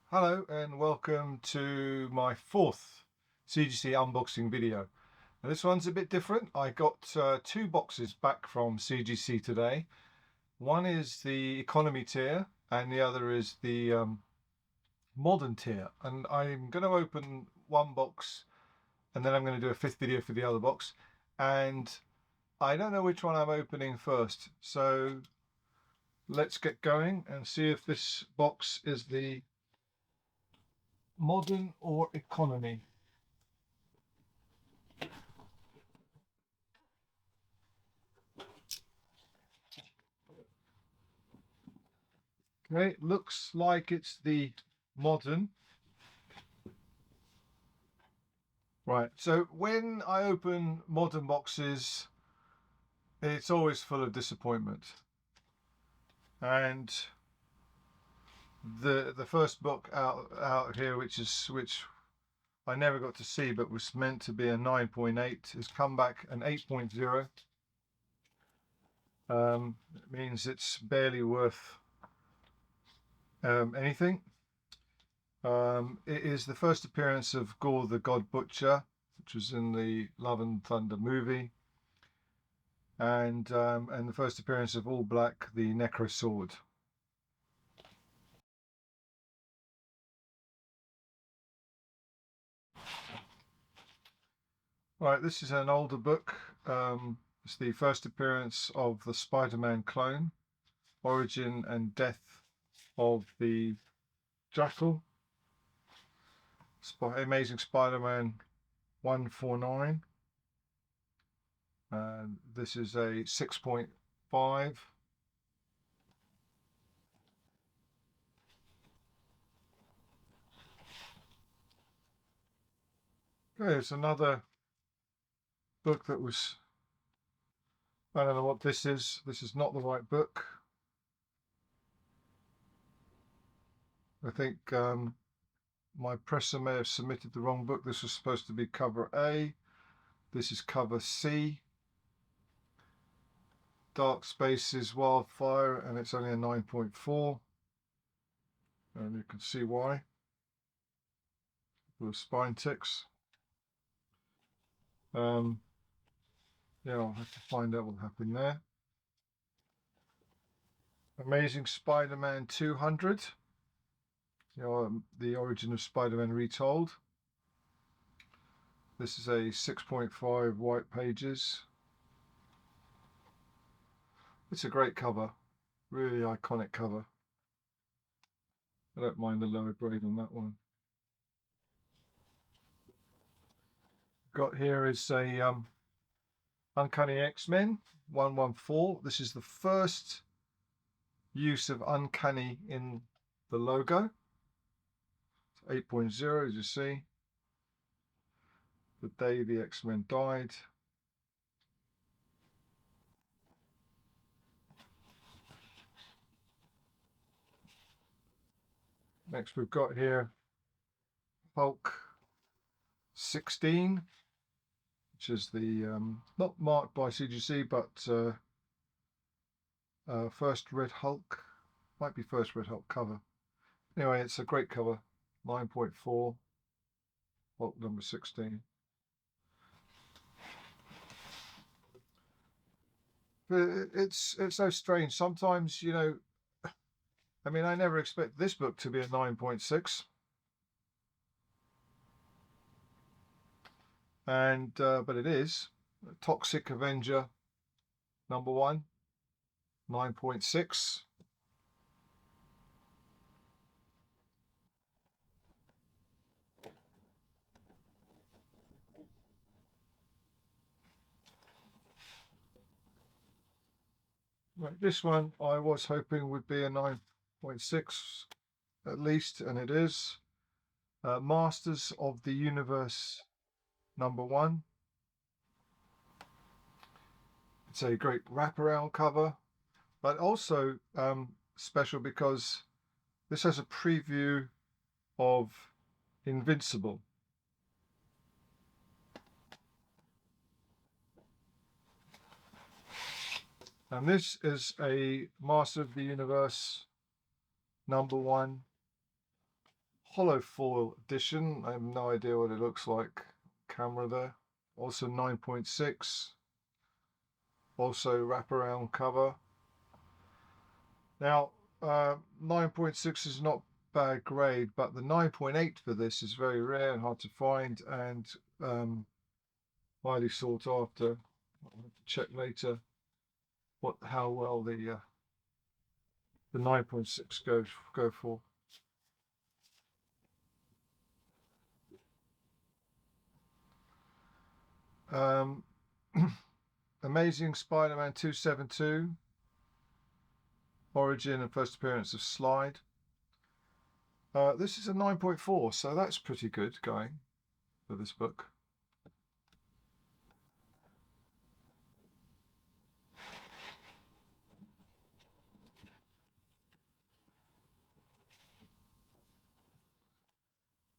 Hello and welcome to my fourth CGC unboxing video. Now, this one's a bit different. I got two boxes back from CGC today. One is the economy tier and the other is the modern tier. And I'm going to open one box and then I'm going to do a fifth video for the other box. And I don't know which one I'm opening first. So let's get going and see if this box is the modern or economy. Okay, looks like it's the modern. Right, so when I open modern boxes, it's always full of disappointment. And the first book out here, which I never got to see, but was meant to be a 9.8, has come back an 8.0. It means it's barely worth anything. It is the first appearance of Gore the God Butcher, which was in the Love and Thunder movie, and the first appearance of All Black the Necro Sword. Right, this is an older book. It's the first appearance of the Spider-Man clone, origin and death of the Jackal. Amazing Spider-Man 149. This is a 6.5. Okay, it's another book that was, I don't know what this is. This is not the right book. I think my presser may have submitted the wrong book. This was supposed to be cover A. This is cover C. Dark Spaces Wildfire, and it's only a 9.4. And you can see why. The spine ticks. Yeah, I'll have to find out what happened there. Amazing Spider-Man 200. The origin of Spider-Man retold. This is a 6.5 white pages. It's a great cover, really iconic cover. I don't mind the lower grade on that one. Got here is a Uncanny X-Men 114. This is the first use of Uncanny in the logo. It's 8.0, as you see. The day the X-Men died. Next we've got here Hulk 16, which is the not marked by CGC, but first Red Hulk. Might be first Red Hulk cover. Anyway, it's a great cover. 9.4, Hulk number 16. It's so strange. Sometimes, you know, I mean, I never expect this book to be a 9.6. And but it is. Toxic Avenger number 1, 9.6. Right, this one I was hoping would be a 9.6 at least, and it is. Masters of the Universe number 1. It's a great wraparound cover, but also special because this has a preview of Invincible. And this is a Master of the Universe number 1 hollow foil edition. I have no idea what it looks like. Camera there. Also 9.6. Also wraparound cover. Now, 9.6 is not bad grade, but the 9.8 for this is very rare and hard to find, and highly sought after. I'll have to check later how well the 9.6 go for. Amazing Spider-Man 272, origin and first appearance of Slide. This is a 9.4, so that's pretty good going for this book.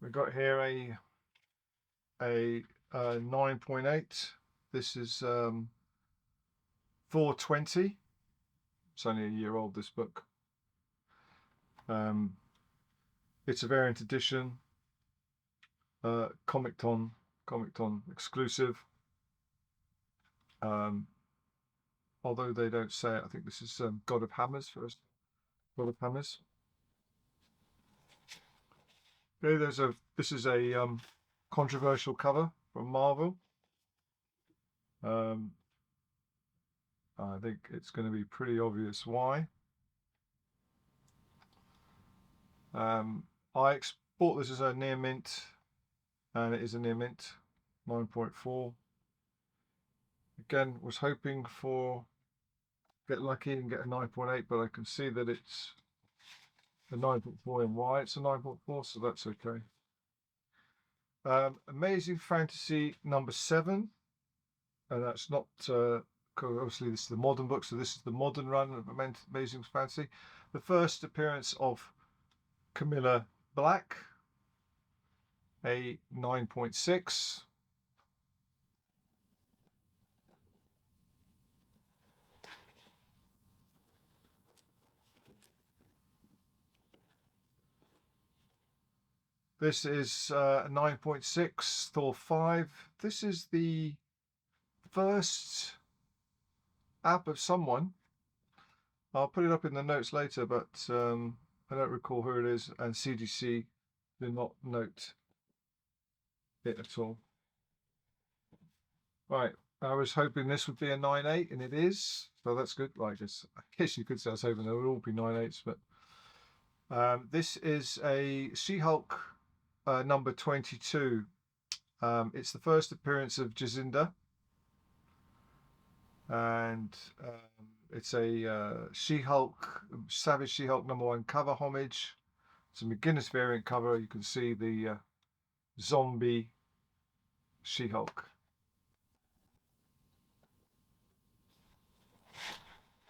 We've got here a 9.8. This is 420. It's only a year old, this book. It's a variant edition, Comic Con exclusive. Although they don't say it, I think this is God of Hammers first. God of Hammers. Okay, this is a controversial cover from Marvel. I think it's going to be pretty obvious why. I bought this as a near mint, and it is a near mint, 9.4. Again, was hoping for get lucky and get a 9.8, but I can see that it's a 9.4 and why it's a 9.4, so that's okay. Amazing Fantasy number 7, and that's not obviously this is the modern book, so this is the modern run of Amazing Fantasy. The first appearance of Camilla Black, a 9.6. This is 9.6, Thor 5. This is the first app of someone. I'll put it up in the notes later, but I don't recall who it is, and CGC did not note it at all. Right, I was hoping this would be a 9.8, and it is, so that's good. Well, I guess you could say I was hoping they would all be 9.8s, but this is a She-Hulk number 22. It's the first appearance of Jacinda, and it's a She-Hulk, Savage She-Hulk number 1 cover homage. It's a McGuinness variant cover. You can see the zombie She-Hulk.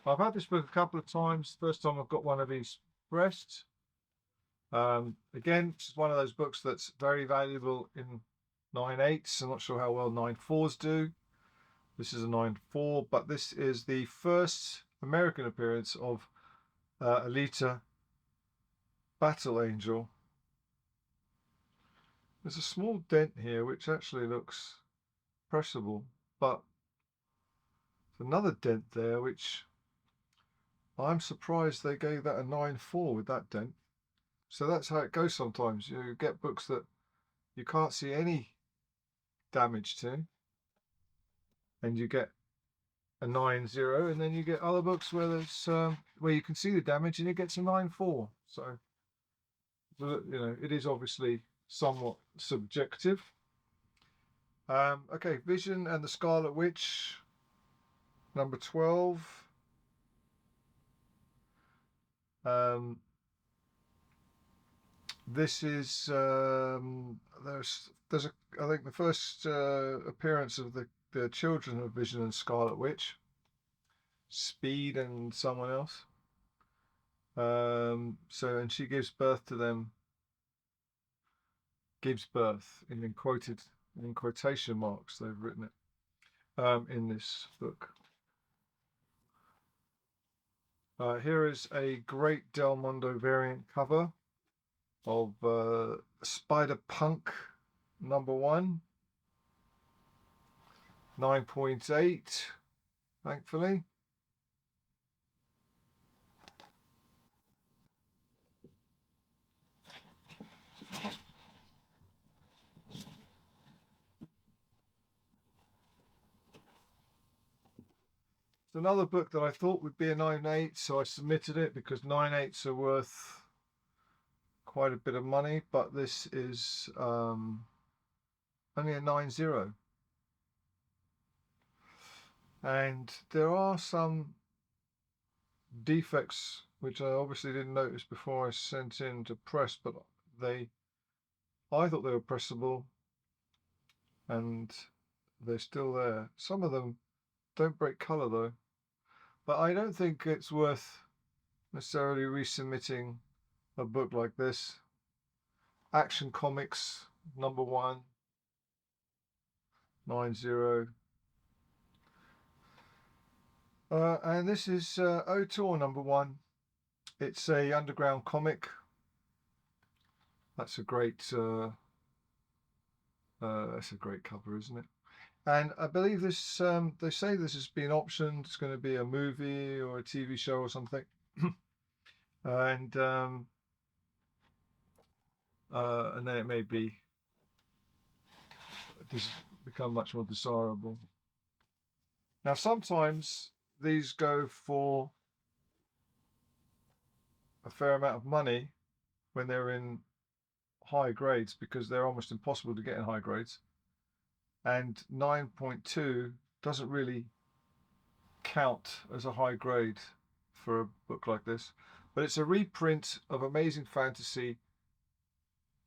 I've had this book a couple of times. First time I've got one of these pressed. Again, it's one of those books that's very valuable in 9.8s. I'm not sure how well 9.4s do. This is a 9.4, but this is the first American appearance of Alita Battle Angel. There's a small dent here which actually looks pressable, but there's another dent there which I'm surprised they gave that a 9.4 with that dent. So that's how it goes sometimes. You get books that you can't see any damage to, and you get a 9.0, and then you get other books where there's where you can see the damage and it gets a 9.4. So you know, it is obviously somewhat subjective. Okay, Vision and the Scarlet Witch, number 12. This is there's a I think the first appearance of the children of Vision and Scarlet Witch, Speed and someone else. So and she gives birth to them. Gives birth in quotation marks. They've written it in this book. Here is a great Del Mundo variant cover. of Spider Punk #1, 9.8, thankfully. It's another book that I thought would be a 9.8, so I submitted it because 9.8s are worth quite a bit of money, but this is only a 9.0. And there are some defects which I obviously didn't notice before I sent in to press, but I thought they were pressable, and they're still there. Some of them don't break color though, but I don't think it's worth necessarily resubmitting a book like this. Action Comics #1, 9.0. And this is Auteur #1. It's a underground comic. That's a great cover, isn't it? And I believe this, they say this has been optioned. It's going to be a movie or a TV show or something. And then it may be become much more desirable. Now, sometimes these go for a fair amount of money when they're in high grades, because they're almost impossible to get in high grades. And 9.2 doesn't really count as a high grade for a book like this, but it's a reprint of Amazing Fantasy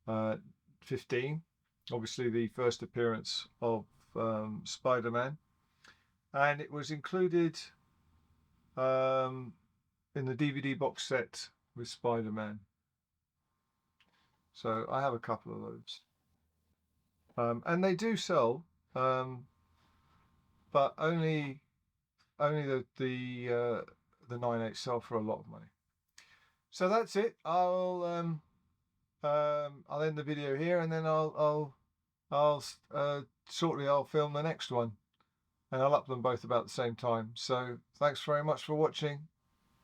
15, obviously the first appearance of Spider-Man, and it was included in the DVD box set with Spider-Man. So I have a couple of those, and they do sell, but only the 9.8 sell for a lot of money. So that's it. I'll end the video here, and then I'll shortly I'll film the next one, and I'll up them both about the same time. So thanks very much for watching.